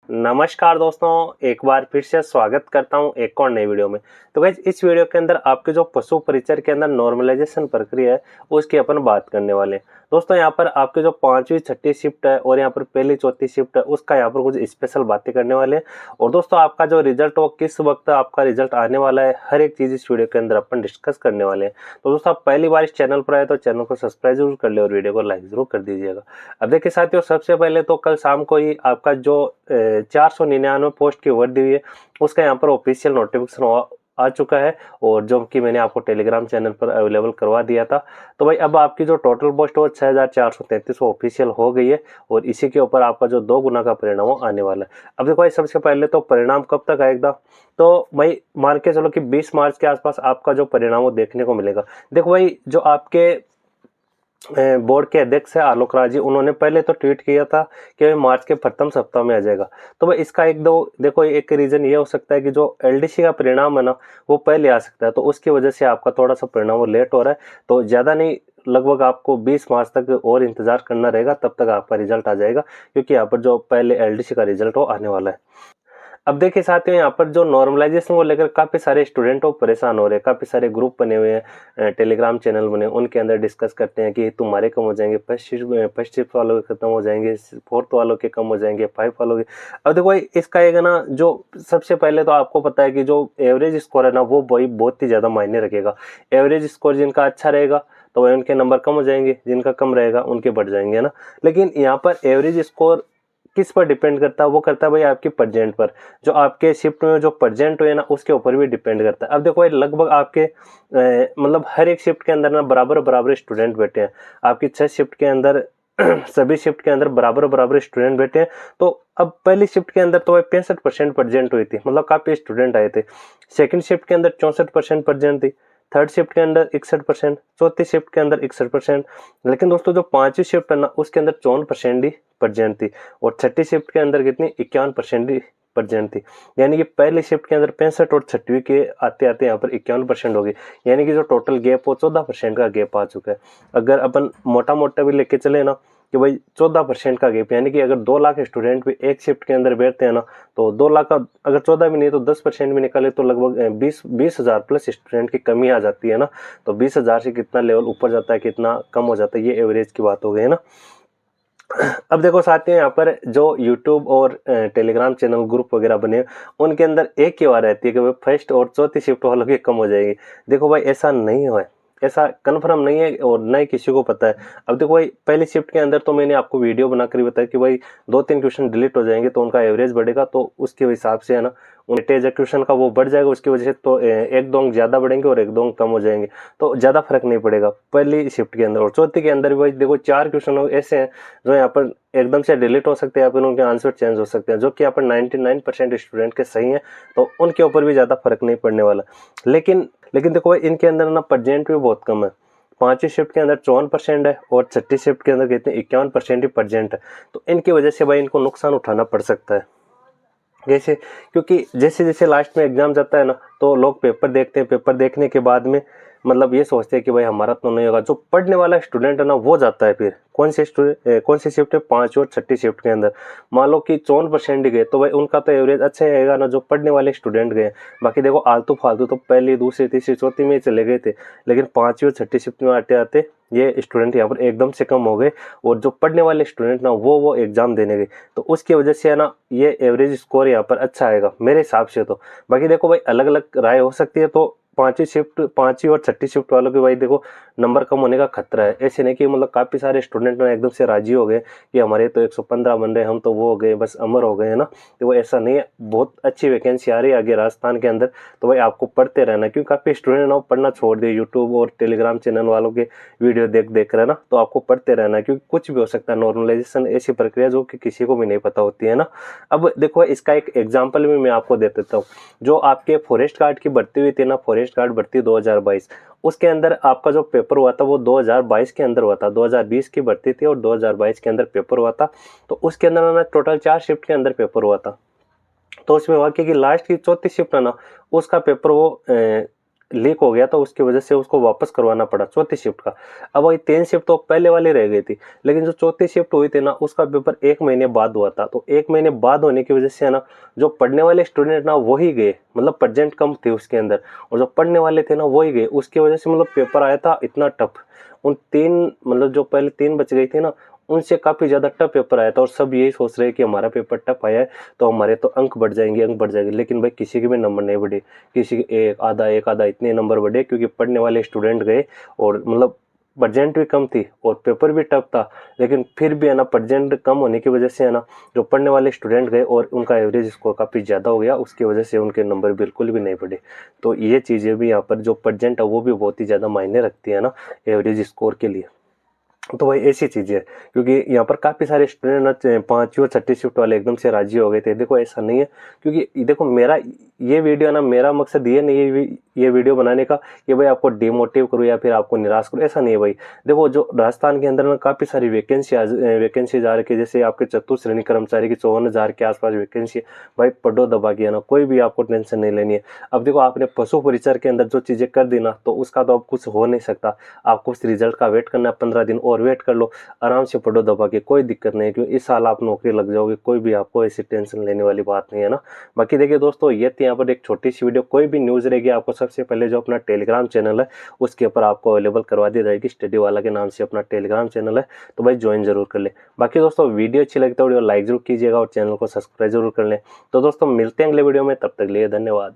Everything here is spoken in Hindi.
नमस्कार दोस्तों, एक बार फिर से स्वागत करता हूं एक और नई वीडियो में। तो गाइस, इस वीडियो के अंदर आपके जो पशु परिचर के अंदर नॉर्मलाइजेशन प्रक्रिया है उसकी अपन बात करने वाले हैं। दोस्तों, यहाँ पर आपके जो पांचवी छठी शिफ्ट है और यहाँ पर पहली चौथी शिफ्ट है उसका यहाँ पर कुछ स्पेशल बातें करने वाले हैं। और दोस्तों, आपका जो रिजल्ट हो किस वक्त आपका रिजल्ट आने वाला है, हर एक चीज इस वीडियो के अंदर अपन डिस्कस करने वाले हैं। तो दोस्तों, आप पहली बार इस चैनल पर आए तो चैनल को सब्सक्राइब जरूर कर ले और वीडियो को लाइक जरूर कर दीजिएगा। अब देखिए साथियों, सबसे पहले तो कल शाम को ही आपका जो 499 पोस्ट की वर्दी हुई है उसका यहाँ पर ऑफिशियल नोटिफिकेशन आ चुका है, और जो कि मैंने आपको टेलीग्राम चैनल पर अवेलेबल करवा दिया था। तो भाई अब आपकी जो टोटल पोस्ट हो 6433 ऑफिशियल हो गई है, और इसी के ऊपर आपका जो 2 गुना का परिणाम आने वाला है। अब देखो भाई, सबसे पहले तो परिणाम कब तक आएगा, तो भाई मान के चलो कि 20 मार्च के आसपास आपका जो परिणाम देखने को मिलेगा। देखो भाई, जो आपके बोर्ड के अध्यक्ष है आलोक राज जी, उन्होंने पहले तो ट्वीट किया था कि मार्च के प्रथम सप्ताह में आ जाएगा। तो भाई इसका एक दो देखो, एक रीजन ये हो सकता है कि जो एलडीसी का परिणाम है ना वो पहले आ सकता है, तो उसकी वजह से आपका थोड़ा सा परिणाम वो लेट हो रहा है। तो ज्यादा नहीं, लगभग आपको 20 मार्च तक और इंतजार करना रहेगा, तब तक आपका रिजल्ट आ जाएगा, क्योंकि यहाँ पर जो पहले एलडीसी का रिजल्ट वो आने वाला है। अब देखिए साथियों, यहाँ पर जो नॉर्मलाइजेशन को लेकर काफी सारे स्टूडेंट परेशान हो रहे हैं। काफी सारे ग्रुप बने हुए हैं, टेलीग्राम चैनल बने, उनके अंदर डिस्कस करते हैं कि तुम्हारे कम हो जाएंगे, फर्स्ट शिफ्ट वालों के खत्म हो जाएंगे, फोर्थ वालों के कम हो जाएंगे, 5 वालों के। अब देखो भाई, इसका एक है ना, जो सबसे पहले तो आपको पता है कि जो एवरेज स्कोर है ना वो वही बहुत ही ज्यादा मायने रखेगा। एवरेज स्कोर जिनका अच्छा रहेगा तो वही उनके नंबर कम हो जाएंगे, जिनका कम रहेगा उनके बढ़ जाएंगे, है ना। लेकिन यहाँ पर एवरेज स्कोर किस पर डिपेंड करता है, वो करता है भाई आपकी परसेंट पर। जो आपके शिफ्ट में जो परसेंट हुए ना उसके ऊपर भी डिपेंड करता है। अब देखो भाई, लगभग आपके मतलब हर एक शिफ्ट के अंदर ना बराबर बराबर स्टूडेंट बैठे हैं। आपकी 6 शिफ्ट के अंदर सभी शिफ्ट के अंदर बराबर बराबर स्टूडेंट बैठे हैं। तो अब पहली शिफ्ट के अंदर तो भाई 65% परसेंट हुई थी, मतलब काफी स्टूडेंट आए थे। सेकंड शिफ्ट के अंदर 64% परसेंट थी। थर्ड शिफ्ट के अंदर 61%, चौथी शिफ्ट के अंदर 61%। लेकिन दोस्तों, जो पांचवी शिफ्ट है ना उसके अंदर 54% ही परसेंट थी, और छठी शिफ्ट के अंदर कितनी 51% ही परसेंट थी। यानी कि पहली शिफ्ट के अंदर 65 और छठवीं के आते आते यहाँ पर 51% हो गई। यानी कि जो टोटल गैप हो 14% का गैप आ चुका है। अगर अपन मोटा मोटा भी लेके चले ना कि भाई 14% का गैप, यानी कि अगर 2 लाख स्टूडेंट भी एक शिफ्ट के अंदर बैठते हैं ना, तो 2 लाख का अगर 14 भी नहीं तो 10% भी निकाले तो लगभग 20 हजार प्लस स्टूडेंट की कमी आ जाती है ना। तो 20 हजार से कितना लेवल ऊपर जाता है, कितना कम हो जाता है, ये एवरेज की बात हो गई है ना। अब देखो साथियों, यहाँ पर जो YouTube और टेलीग्राम चैनल ग्रुप वगैरह बने उनके अंदर एक ही बात रहती है कि भाई फर्स्ट और चौथी शिफ्ट वालों की कम हो जाएगी। देखो भाई, ऐसा नहीं हुआ है, ऐसा कंफर्म नहीं है और न ही किसी को पता है। अब देखो भाई, पहली शिफ्ट के अंदर तो मैंने आपको वीडियो बनाकर बताया कि भाई 2-3 क्वेश्चन डिलीट हो जाएंगे तो उनका एवरेज बढ़ेगा, तो उसके हिसाब से है ना वेटेज क्वेश्चन का वो बढ़ जाएगा। उसकी वजह से तो एक दो अंक ज्यादा बढ़ेंगे और एक दो अंक कम हो जाएंगे, तो ज्यादा फर्क नहीं पड़ेगा पहली शिफ्ट के अंदर। और चौथी के अंदर भी भाई देखो 4 क्वेश्चन ऐसे हैं जो यहाँ पर एकदम से डिलीट हो सकते हैं, या फिर उनके आंसर चेंज हो सकते हैं, जो कि यहाँ पर 99% स्टूडेंट के सही हैं, तो उनके ऊपर भी ज्यादा फर्क नहीं पड़ने वाला। लेकिन देखो भाई, इनके अंदर ना परसेंट भी बहुत कम है। पांचवी शिफ्ट के अंदर 54% है और छठी शिफ्ट के अंदर कितने 51% ही परसेंट है। तो इनकी वजह से भाई इनको नुकसान उठाना पड़ सकता है। जैसे, क्योंकि जैसे जैसे लास्ट में एग्जाम जाता है ना तो लोग पेपर देखते हैं, पेपर देखने के बाद में मतलब ये सोचते हैं कि भाई हमारा तो नहीं होगा। जो पढ़ने वाला स्टूडेंट है ना वो जाता है फिर कौन सी शिफ्ट है, 5 और छठी शिफ्ट के अंदर। मान लो कि 54% गए तो भाई उनका तो एवरेज अच्छा रहेगा ना, जो पढ़ने वाले स्टूडेंट गए। बाकी देखो, आलतू फालतू तो पहली दूसरी तीसरी चौथी में ही चले गए थे, लेकिन 5वीं और छठी शिफ्ट में आते आते ये स्टूडेंट यहाँ पर एकदम से कम हो गए, और जो पढ़ने वाले स्टूडेंट ना वो एग्जाम देने गए, तो उसकी वजह से है ना ये एवरेज स्कोर यहाँ पर अच्छा आएगा मेरे हिसाब से तो। बाकी देखो भाई, अलग अलग राय हो सकती है। तो पांचवी और छठी शिफ्ट वालों के भाई देखो नंबर कम होने का खतरा है। ऐसे नहीं कि मतलब काफी सारे स्टूडेंट ना एकदम से राजी हो गए कि हमारे तो 115 बन रहे, हम तो वो हो गए, बस अमर हो गए, है ना। तो वो ऐसा नहीं है, बहुत अच्छी वैकेंसी आ रही है आगे राजस्थान के अंदर। तो भाई आपको पढ़ते रहना, क्योंकि काफी स्टूडेंट ना पढ़ना छोड़ दिए यूट्यूब और टेलीग्राम चैनल वालों के वीडियो देख देख कर, है ना। तो आपको पढ़ते रहना है, क्योंकि कुछ भी हो सकता है। नॉर्मलाइजेशन ऐसी प्रक्रिया जो कि किसी को भी नहीं पता होती है ना। अब देखो, इसका एक एग्जाम्पल भी मैं आपको दे देता हूँ। जो आपके फॉरेस्ट गार्ड की भर्ती हुई थी ना, फॉरेस्ट गार्ड भर्ती 2022, उसके अंदर आपका जो पेपर हुआ था वो 2022 के अंदर हुआ था। 2020 की भर्ती थी और 2022 के अंदर पेपर हुआ था। तो उसके अंदर ना टोटल 4 शिफ्ट के अंदर पेपर हुआ था। तो उसमें हुआ कि लास्ट की चौथी शिफ्ट है ना उसका पेपर वो लीक हो गया था, उसकी वजह से उसको वापस करवाना पड़ा चौथी शिफ्ट का। अब वही 3 शिफ्ट तो पहले वाली रह गई थी, लेकिन जो चौथी शिफ्ट हुई थी ना उसका पेपर 1 महीने बाद हुआ था। तो 1 महीने बाद होने की वजह से है ना, जो पढ़ने वाले स्टूडेंट ना वही गए, मतलब प्रेजेंट कम थे उसके अंदर, और जो पढ़ने वाले थे ना वही गए। उसकी वजह से मतलब पेपर आया था इतना टफ। उन 3 मतलब जो पहले 3 बच गई थी ना, उनसे काफ़ी ज़्यादा टफ पेपर आया था। और सब यही सोच रहे हैं कि हमारा पेपर टफ आया है तो हमारे तो अंक बढ़ जाएंगे, अंक बढ़ जाएंगे। लेकिन भाई किसी के भी नंबर नहीं बढ़े, किसी के एक आधा इतने नंबर बढ़े, क्योंकि पढ़ने वाले स्टूडेंट गए। और मतलब प्रजेंट भी कम थी और पेपर भी टफ था, लेकिन फिर भी है ना प्रजेंट कम होने की वजह से है ना, जो पढ़ने वाले स्टूडेंट गए और उनका एवरेज स्कोर काफ़ी ज़्यादा हो गया। उसकी वजह से उनके नंबर बिल्कुल भी नहीं बढ़े। तो ये चीज़ें भी यहाँ पर जो प्रजेंट है वो भी बहुत ही ज़्यादा मायने रखती है ना एवरेज स्कोर के लिए। तो भाई ऐसी चीज़ें है, क्योंकि यहाँ पर काफ़ी सारे स्टूडेंट 5वीं और 6ठी शिफ्ट वाले एकदम से राजी हो गए थे। देखो ऐसा नहीं है, क्योंकि देखो मेरा ये वीडियो ना, मेरा मकसद ये नहीं है ये वीडियो बनाने का कि भाई आपको डिमोटिव करूँ या फिर आपको निराश करूँ, ऐसा नहीं है भाई। देखो जो राजस्थान के अंदर ना काफ़ी सारी वैकेंसी आ रखी है, जैसे आपके चतुर्थ श्रेणी कर्मचारी की 54,000 के आसपास वैकेंसी है। भाई पढ़ो दबा के, ना कोई भी आपको टेंशन नहीं लेनी है। अब देखो आपने पशु परिचर के अंदर जो चीज़ें कर दी ना, तो उसका तो अब कुछ हो नहीं सकता। आपको उस रिजल्ट का वेट करना है, 15 दिन और वेट कर लो, आराम से पढ़ो दबा के, कोई दिक्कत नहीं है। क्योंकि इस साल आप नौकरी लग जाओगे, कोई भी आपको ऐसी टेंशन लेने वाली बात नहीं है ना। बाकी देखिए दोस्तों, ये थी यहाँ पर एक छोटी सी वीडियो। कोई भी न्यूज़ रहेगी आपको सबसे पहले जो अपना टेलीग्राम चैनल है उसके ऊपर आपको अवेलेबल करवा दी जाएगी। स्टडी वाला के नाम से अपना टेलीग्राम चैनल है, तो भाई ज्वाइन जरूर कर ले। बाकी दोस्तों वीडियो अच्छी लगी तो वीडियो लाइक जरूर कीजिएगा और चैनल को सब्सक्राइब जरूर कर लें। तो दोस्तों मिलते हैं अगले वीडियो में, तब तक के लिए धन्यवाद।